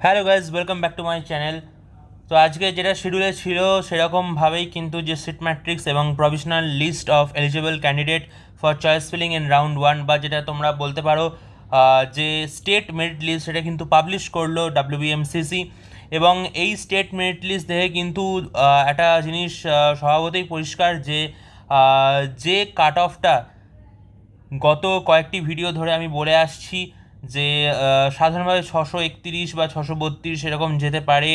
Hello guys, welcome back to my channel. তো আজকে যেটা শিডিউলে ছিল সেরকমভাবেই কিন্তু যে সিট ম্যাট্রিক্স এবং provisional list of eligible candidate for choice filling in round one, বা যেটা তোমরা বলতে পারো যে স্টেট মেরিট লিস্ট, সেটা কিন্তু পাবলিশ করলো ডাব্লিউবিএমসিসি। এবং এই স্টেট মেরিট লিস্ট দেখে কিন্তু একটা জিনিস স্বভাবতই পরিষ্কার যে যে কাট অফটা গত কয়েকটি ভিডিও ধরে আমি বলে আসছি যে সাধারণভাবে 631 বা 632 এরকম যেতে পারে।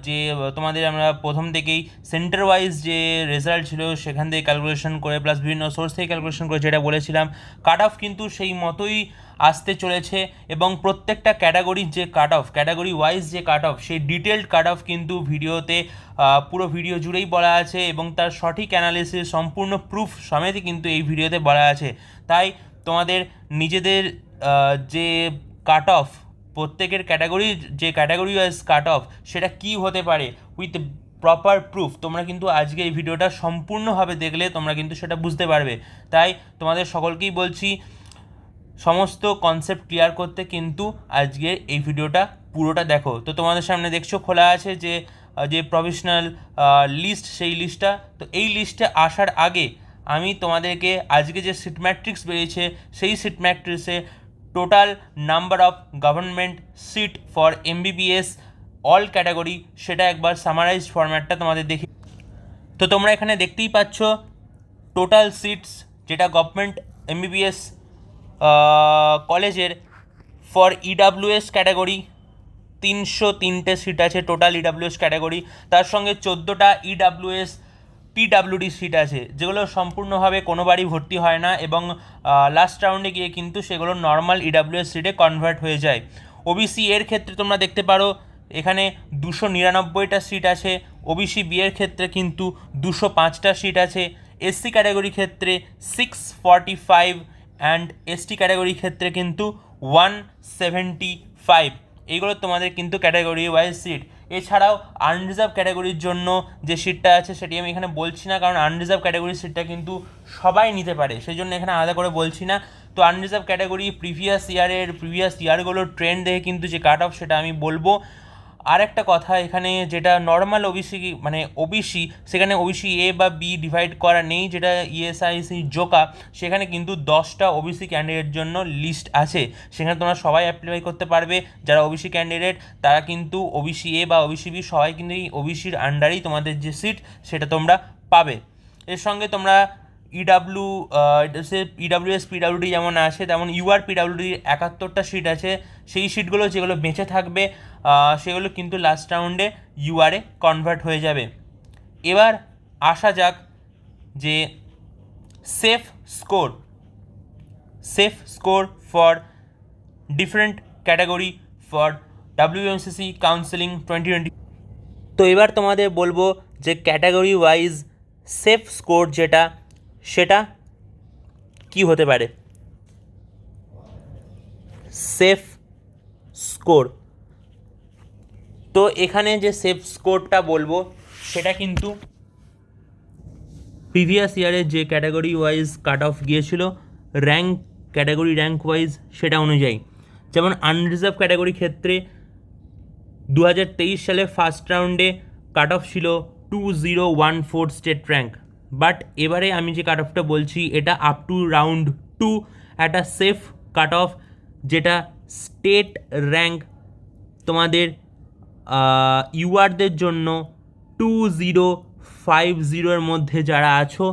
যে তোমাদের আমরা প্রথম থেকেই সেন্টার ওয়াইজ যে রেজাল্ট ছিল সেখান থেকে ক্যালকুলেশন করে, প্লাস বিভিন্ন সোর্স থেকে ক্যালকুলেশন করে যেটা বলেছিলাম, কাট অফ কিন্তু সেই মতোই আসতে চলেছে। এবং প্রত্যেকটা ক্যাটাগরির যে কাট অফ, ক্যাটাগরি ওয়াইজ যে কাট অফ, সেই ডিটেলড কাট অফ কিন্তু ভিডিওতে পুরো ভিডিও জুড়েই বলা আছে, এবং তার সঠিক অ্যানালিসিস সম্পূর্ণ প্রুফ সমেতই কিন্তু এই ভিডিওতে বলা আছে। তাই তোমাদের নিজেদের যে কাট অফ, প্রত্যেকের ক্যাটাগরির যে ক্যাটাগরি ওয়াইজ কাট অফ, সেটা কী হতে পারে উইথ প্রপার প্রুফ, তোমরা কিন্তু আজকে এই ভিডিওটা সম্পূর্ণভাবে দেখলে তোমরা কিন্তু সেটা বুঝতে পারবে। তাই তোমাদের সকলকেই বলছি, সমস্ত কনসেপ্ট ক্লিয়ার করতে কিন্তু আজকে এই ভিডিওটা পুরোটা দেখো। তো তোমাদের সামনে দেখছো খোলা আছে যে যে প্রভিশনাল লিস্ট, সেই লিস্টটা। তো এই লিস্টে আসার আগে আমি তোমাদেরকে আজকে যে সিট ম্যাট্রিক্স বেরিয়েছে, সেই সিট ম্যাট্রিক্সে total number of government seat for MBBS all category, সেটা একবার সামারাইজড ফরম্যাটটা তোমাদের দেখি। তো তোমরা এখানে দেখতেই পাচ্ছ টোটাল সিটস, যেটা গভর্নমেন্ট এমবিবিএস কলেজের ফর ইডাব্লিউএস ক্যাটাগরি 303টে সিট আছে টোটাল ইডাব্লিউএস ক্যাটাগরি। তার সঙ্গে 14টা ইডাব্লিউএস পিডাব্লিউডি সিট আছে, যেগুলো সম্পূর্ণভাবে কোনোবারই ভর্তি হয় না, এবং লাস্ট রাউন্ডে গিয়ে কিন্তু সেগুলো নর্মাল ইডাব্লিউএস সিটে কনভার্ট হয়ে যায়। ওবিসি এর ক্ষেত্রে তোমরা দেখতে পারো এখানে 299টা সিট আছে। ওবিসি বি এর ক্ষেত্রে কিন্তু 205টা সিট আছে। এসসি ক্যাটাগরির ক্ষেত্রে 645, অ্যান্ড এসটি ক্যাটাগরির ক্ষেত্রে কিন্তু 175। এইগুলো তোমাদের কিন্তু ক্যাটাগরি ওয়াইজ সিট। এছাড়াও আনরিজার্ভ ক্যাটাগরির জন্য যে সিটটা আছে সেটি আমি এখানে বলছি না, কারণ আনরিজার্ভ ক্যাটাগরির সিটটা কিন্তু সবাই নিতে পারে, সেই জন্য এখানে আলাদা করে বলছি না। তো আনরিজার্ভ ক্যাটাগরি প্রিভিয়াস ইয়ারগুলোর ট্রেন্ড দেখে কিন্তু যে কাট অফ, সেটা আমি বলবো। আর একটা কথা, এখানে যেটা নর্মাল ওবিসি, মানে ওবিসি, সেখানে ওবিসি এ বা বি ডিভাইড করা নেই, যেটা ইএসআইসি জোকা, সেখানে কিন্তু 10টা ওবিসি ক্যান্ডিডেট জন্য লিস্ট আছে। সেখানে তোমরা সবাই অ্যাপ্লাই করতে পারবে। যারা ওবিসি ক্যান্ডিডেট তারা কিন্তু ওবিসি এ বা ওবিসি বি সবাই কিন্তু এই ওবিসির আন্ডারেই তোমাদের যে সিট সেটা তোমরা পাবে। এর সঙ্গে তোমরা ইডাব্লিউএস পিডাব্লিউডি যেমন আছে, তেমন ইউআর পিডাব্লিউডির 71টা সিট আছে। সেই সিটগুলো যেগুলো বেঁচে থাকবে সেগুলো কিন্তু লাস্ট রাউন্ডে ইউআরে কনভার্ট হয়ে যাবে। এবার আসা যাক যে safe score for different category for WMCC counselling 2020। তো এবার তোমাদের বলবো যে ক্যাটাগরি ওয়াইজ সেফ স্কোর যেটা, সেটা কি হতে পারে। সেফ স্কোর, তো এখানে যে সেফ স্কোরটা বলবো সেটা কিন্তু প্রিভিয়াস ইয়ারের যে ক্যাটাগরি ওয়াইজ কাট অফ গিয়েছিল ক্যাটাগরি র্যাঙ্ক ওয়াইজ, সেটা অনুযায়ী। যেমন আনরিজার্ভ ক্যাটাগরির ক্ষেত্রে 2023 সালে ফার্স্ট রাউন্ডে কাট অফ ছিল 2014 স্টেট র্যাঙ্ক। বাট এবারে আমি যে কাট অফটা বলছি এটা আপ টু রাউন্ড 2 একটা সেফ কাট অফ, যেটা স্টেট র্যাঙ্ক তোমাদের ইউআরদের জন্য 2050-এর মধ্যে যারা আছো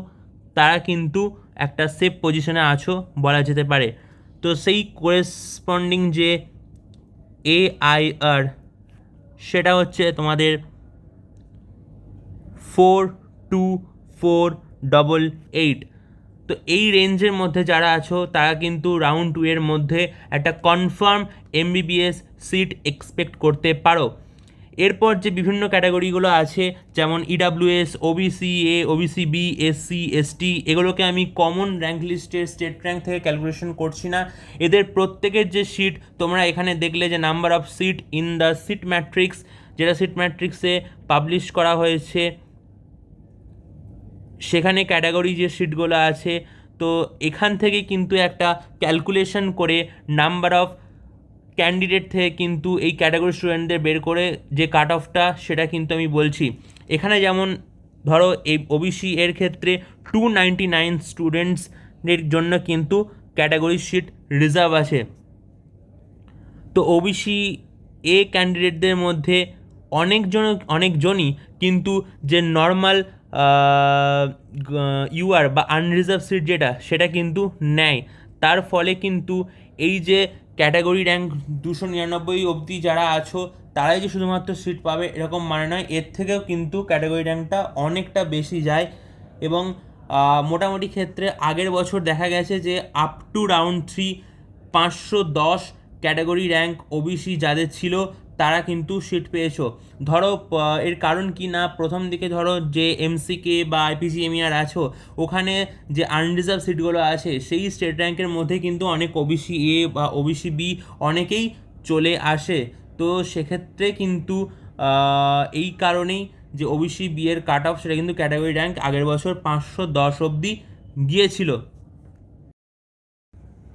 তারা কিন্তু একটা সেফ পজিশনে আছো বলা যেতে পারে। তো সেই করেসপন্ডিং যে এআইআর, সেটা হচ্ছে তোমাদের 42488। তো এই রেঞ্জের মধ্যে যারা আছো তারা কিন্তু রাউন্ড 2 এর মধ্যে একটা কনফার্ম এমবিবিএস সিট এক্সপেক্ট করতে পারো। এরপর যে বিভিন্ন ক্যাটাগরিগুলো আছে, যেমন EWS, OBC A, OBC B, SC, ST, এগুলোকে আমি কমন র্যাঙ্ক লিস্টের স্টেট র্যাঙ্ক থেকে ক্যালকুলেশন করছি না। এদের প্রত্যেকের যে সিট তোমরা এখানে দেখলে, যে number of seat in the seat matrix, যেটা সিট ম্যাট্রিক্সে পাবলিশ করা হয়েছে, সেখানে ক্যাটাগরি যে সিটগুলো আছে, তো এখান থেকে কিন্তু একটা ক্যালকুলেশন করে নাম্বার অফ ক্যান্ডিডেট থেকে কিন্তু এই ক্যাটাগরি স্টুডেন্টদের বের করে যে কাট অফটা সেটা কিন্তু আমি বলছি। এখানে যেমন ধরো এই ওবিসি এর ক্ষেত্রে 299 স্টুডেন্টসদের জন্য কিন্তু ক্যাটাগরি সিট রিজার্ভ আছে। তো ওবিসি এ ক্যান্ডিডেটদের মধ্যে অনেকজনই কিন্তু যে নর্মাল ইউআর বা আনরিজার্ভ সিট সেটা কিন্তু নেয়। তার ফলে কিন্তু এই যে ক্যাটাগরি র্যাঙ্ক 299 অবধি যারা আছো তারাই যে শুধুমাত্র সিট পাবে এরকম মানে নয়, এর থেকেও কিন্তু ক্যাটাগরি র্যাঙ্কটা অনেকটা বেশি যায়। এবং মোটামুটি ক্ষেত্রে আগের বছর দেখা গেছে যে up to round 3 510 category rank OBC যাদের ছিল তারা কিন্তু সিট পেয়েছো। ধরো এর কারণ কি না, প্রথম দিকে ধরো যে এমসিকে বা আইপিজিএমইআর আছো ওখানে যে আনরিজার্ভ সিটগুলো আছে সেই স্টেট র্যাঙ্কের মধ্যে কিন্তু অনেক ওবিসি এ বা ওবিসি বি অনেকেই চলে আসে। তো সেক্ষেত্রে কিন্তু এই কারণেই যে ওবিসি বি এর কাট অফ সেটা কিন্তু ক্যাটাগরি র্যাঙ্ক আগের বছর 510 অবধি গিয়েছিল।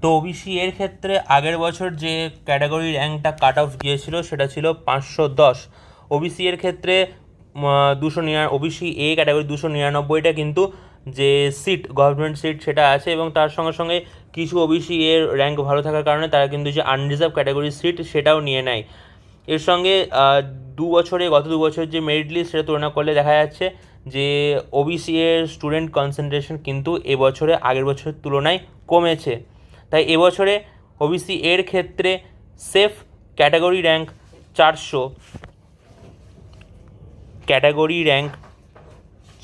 তো ওবিসি এর ক্ষেত্রে আগের বছর যে ক্যাটাগরি র্যাঙ্কটা কাট অফ গিয়েছিল সেটা ছিল 510। ওবিসি এর ক্ষেত্রে ওবিসি এ ক্যাটাগরি 299টা কিন্তু যে সিট গভর্নমেন্ট সিট সেটা আছে, এবং তার সঙ্গে সঙ্গে কিছু ওবিসি এর র্যাঙ্ক ভালো থাকার কারণে তারা কিন্তু যে আনরিজার্ভ ক্যাটাগরি সিট সেটাও নিয়ে নেয়। এর সঙ্গে গত দু বছর যে মেরিট লিস্ট সেটা তুলনা করলে দেখা যাচ্ছে যে ওবিসি এর স্টুডেন্ট কনসেন্ট্রেশন কিন্তু এবছরে আগের বছরের তুলনায় কমেছে। তাই এবছরে ওবিসি এর ক্ষেত্রে সেফ ক্যাটাগরি র্যাঙ্ক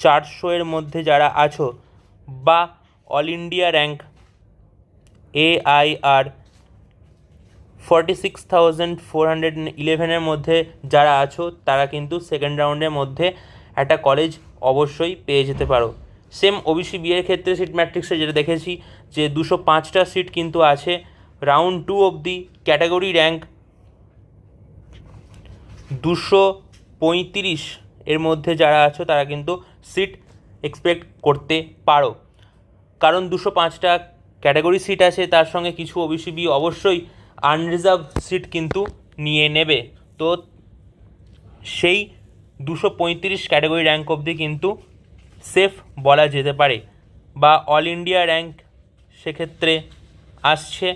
400 এর মধ্যে যারা আছো বা অল ইন্ডিয়া র্যাঙ্ক AIR 46,411 এর মধ্যে যারা আছো তারা কিন্তু সেকেন্ড রাউন্ডের মধ্যে একটা কলেজ অবশ্যই পেয়ে যেতে পারো। সেম ওবিসি বি এর ক্ষেত্রে সিট ম্যাট্রিক্সে যেটা দেখেছি যে 205টা সিট কিন্তু আছে। রাউন্ড 2 অবধি ক্যাটাগরি র্যাঙ্ক 235 এর মধ্যে যারা আছো তারা কিন্তু সিট এক্সপেক্ট করতে পারো, কারণ 205টা ক্যাটাগরি সিট আছে, তার সঙ্গে কিছু ওবিসি বি অবশ্যই আনরিজার্ভ সিট কিন্তু নিয়ে নেবে। তো সেই 235 ক্যাটাগরি র্যাঙ্ক অবধি কিন্তু সেফ বলা যেতে পারে। বা অল ইন্ডিয়া র্যাঙ্ক সেক্ষেত্রে আসছে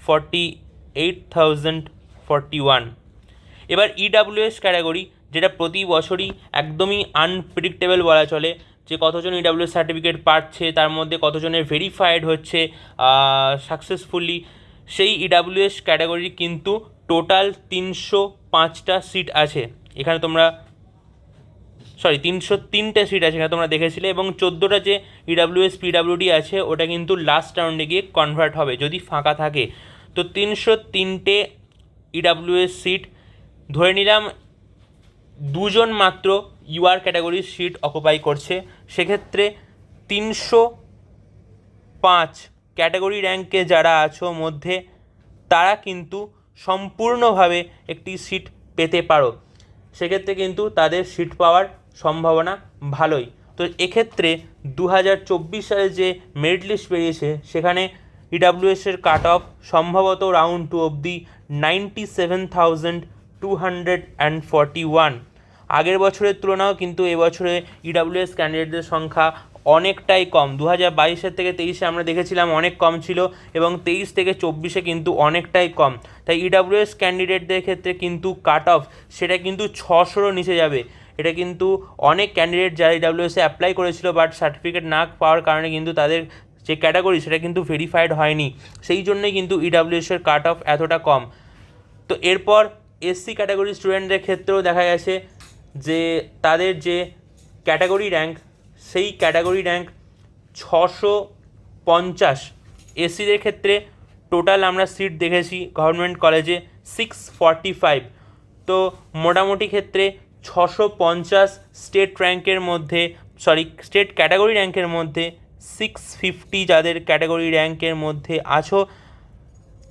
48,041। এবার ইডাব্লিউএস ক্যাটাগরি, যেটা প্রতি বছরই একদমই আনপ্রেডিক্টেবল বলা চলে, যে কতজন ইডাব্লিউএস সার্টিফিকেট পাচ্ছে, তার মধ্যে কতজনের ভেরিফাইড হচ্ছে সাকসেসফুলি, সেই ইডাব্লিউএস ক্যাটাগরির কিন্তু টোটাল 305টা সিট আছে। এখানে তোমরা 303টে সিট আছে এখানে তোমরা দেখেছিলে, এবং 14টা যে ইডাব্লিউএস পিডাব্লিউডি আছে ওটা কিন্তু লাস্ট রাউন্ডে গিয়ে কনভার্ট হবে যদি ফাঁকা থাকে। তো 303টে ইডাব্লিউএস সিট, ধরে নিলাম 2জন মাত্র ইউআর ক্যাটাগরির সিট অকুপাই করছে, সেক্ষেত্রে 305 ক্যাটাগরি র্যাঙ্কে যারা আছো মধ্যে তারা কিন্তু সম্পূর্ণভাবে একটি সিট পেতে পারো। সেক্ষেত্রে কিন্তু তাদের সিট পাওয়ার সম্ভাবনা ভালোই। তো এক্ষেত্রে 2024 সালে যে মেরিট লিস্ট বেরিয়েছে সেখানে ইডাব্লিউএসের কাট অফ সম্ভবত রাউন্ড 2 অবধি 97,241। আগের বছরের তুলনাও কিন্তু এবছরে ইডাব্লিউএস ক্যান্ডিডেটদের সংখ্যা অনেকটাই কম। 2022 থেকে 23 আমরা দেখেছিলাম অনেক কম ছিল, এবং 23 থেকে 24 কিন্তু অনেকটাই কম। তাই ইডাব্লিউএস ক্যান্ডিডেটদের ক্ষেত্রে কিন্তু কাট অফ সেটা কিন্তু 600-র নিচে যাবে। এটা কিন্তু অনেক ক্যান্ডিডেট যারা ইডাব্লিউএসে অ্যাপ্লাই করেছিল বাট সার্টিফিকেট না পাওয়ার কারণে কিন্তু তাদের যে ক্যাটাগরি সেটা কিন্তু ভেরিফাইড হয়নি, সেই জন্যই কিন্তু ইডাব্লিউএসের কাট অফ এতটা কম। তো এরপর এসসি ক্যাটাগরি স্টুডেন্টদের ক্ষেত্রেও দেখা গেছে যে তাদের যে ক্যাটাগরি র্যাঙ্ক সেই ক্যাটাগরি র্যাঙ্ক 650। এসসিদের ক্ষেত্রে টোটাল আমরা সিট দেখেছি গভর্নমেন্ট কলেজে 645। তো মোটামুটি ক্ষেত্রে 650 স্টেট ক্যাটাগরি র্যাঙ্কের মধ্যে 650 যাদের ক্যাটাগরি র্যাঙ্কের মধ্যে আছো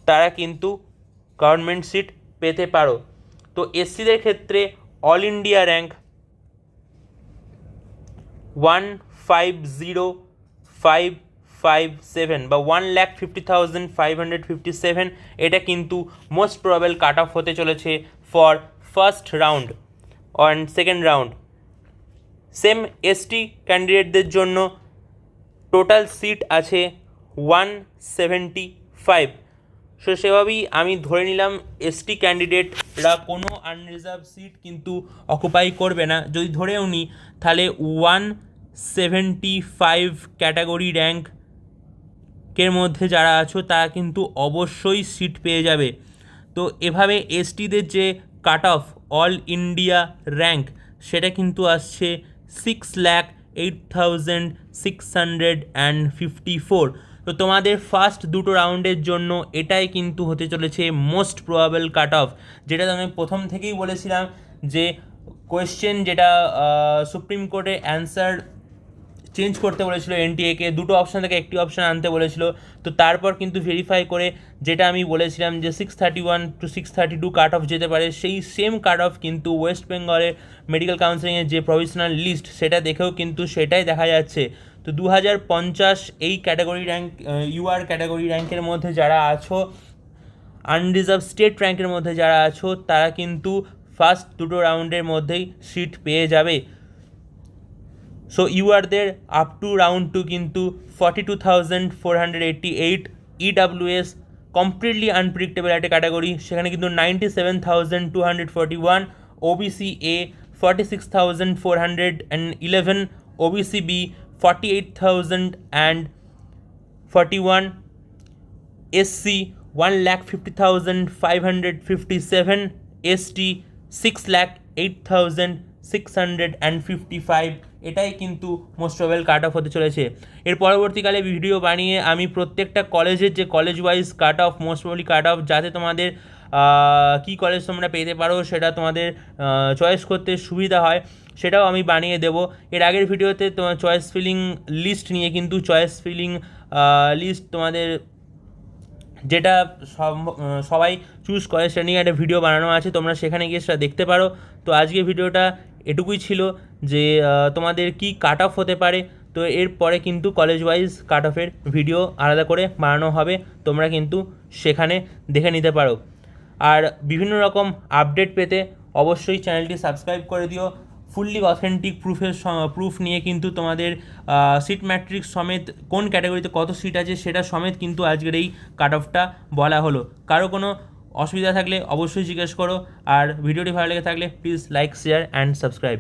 তারা কিন্তু গভর্নমেন্ট সিট পেতে পারো। তো এসসিদের ক্ষেত্রে অল ইন্ডিয়া র্যাঙ্ক 15055 1,50,557 বা 1,50,557, এটা কিন্তু মোস্ট প্রবাবল কাট অফ হতে চলেছে for first round and second round. Same ST ক্যান্ডিডেটদের জন্য টোটাল সিট আছে 175। সো সেভাবেই আমি ধরে নিলাম এসটি ক্যান্ডিডেটরা কোনো আনরিজার্ভ সিট কিন্তু অকুপাই করবে না। যদি ধরেও নিই তাহলে 175 ক্যাটাগরি র্যাঙ্কের মধ্যে যারা আছো তারা কিন্তু অবশ্যই সিট পেয়ে যাবে। তো এভাবে এসটিদের যে cut off all India rank সেটা কিন্তু আসছে 6,08,654। তো তোমাদের ফার্স্ট দুটো রাউন্ডের জন্য এটাই কিন্তু হতে চলেছে মোস্ট প্রবাবল কাট অফ, যেটা আমি প্রথম থেকেই বলেছিলাম যে কোয়েশ্চেন যেটা সুপ্রিম কোর্টে অ্যান্সার চেঞ্জ করতে বলেছিল এনটিএকে, দুটো অপশান থেকে একটি অপশান আনতে বলেছিল। তো তারপর কিন্তু ভেরিফাই করে যেটা আমি বলেছিলাম যে 631 to 632 কাট অফ যেতে পারে, সেই সেম কাট অফ কিন্তু ওয়েস্ট বেঙ্গলের মেডিকেল কাউন্সিলিংয়ের যে প্রভিশনাল লিস্ট সেটা দেখেও কিন্তু সেটাই দেখা যাচ্ছে। তো 2050 এই ক্যাটাগরি র্যাঙ্ক ইউআর ক্যাটাগরি র্যাঙ্কের মধ্যে যারা আছো, আনরিজার্ভ স্টেট র্যাঙ্কের মধ্যে যারা আছো, তারা কিন্তু ফার্স্ট দুটো রাউন্ডের মধ্যেই সিট পেয়ে যাবে। সো ইউআরদের আপ টু রাউন্ড টু কিন্তু 42,488, ইডাব্লিউএস কমপ্লিটলি আনপ্রেডিক্টেবল একটা ক্যাটাগরি, সেখানে কিন্তু 97,241, OBC A 46,411, OBC B 48,041, SC 1,50,557, ST 6,08,655। এটাই কিন্তু মোস্ট প্রবাবল কাট অফ হতে চলেছে। এর পরবর্তীকালে ভিডিও বানিয়ে আমি প্রত্যেকটা কলেজের যে college wise cut off, most probably cut off, যাতে তোমাদের কী কলেজ তোমরা পেতে পারো সেটা তোমাদের চয়েস করতে সুবিধা হয়, সেটাও আমি বানিয়ে দেবো। এর আগের ভিডিওতে তোমার চয়েস ফিলিং লিস্ট নিয়ে কিন্তু চয়েস ফিলিং লিস্ট তোমাদের যেটা সবাই চুজ করে সেটা নিয়ে একটা ভিডিও বানানো আছে, তোমরা সেখানে গিয়ে সেটা দেখতে পারো। তো আজকে ভিডিওটা এটুকুই ছিল যে তোমাদের কি কাট অফ হতে পারে। তো এরপরে কিন্তু কলেজ ওয়াইজ কাট অফের ভিডিও আলাদা করে বানানো হবে, তোমরা কিন্তু সেখানে দেখে নিতে পারো। আর বিভিন্ন রকম আপডেট পেতে অবশ্যই চ্যানেলটি সাবস্ক্রাইব করে দিও। ফুললি অথেন্টিক প্রুফ নিয়ে কিন্তু তোমাদের সিট ম্যাট্রিক্স সমেত কোন ক্যাটাগরিতে কত সিট আছে সেটা সমেত কিন্তু আজকের এই কাট অফটা বলা হলো। কারো কোনো অসুবিধা থাকলে অবশ্যই জিজ্ঞেস করো, আর ভিডিওটি ভালো লেগে থাকলে please like, share and subscribe.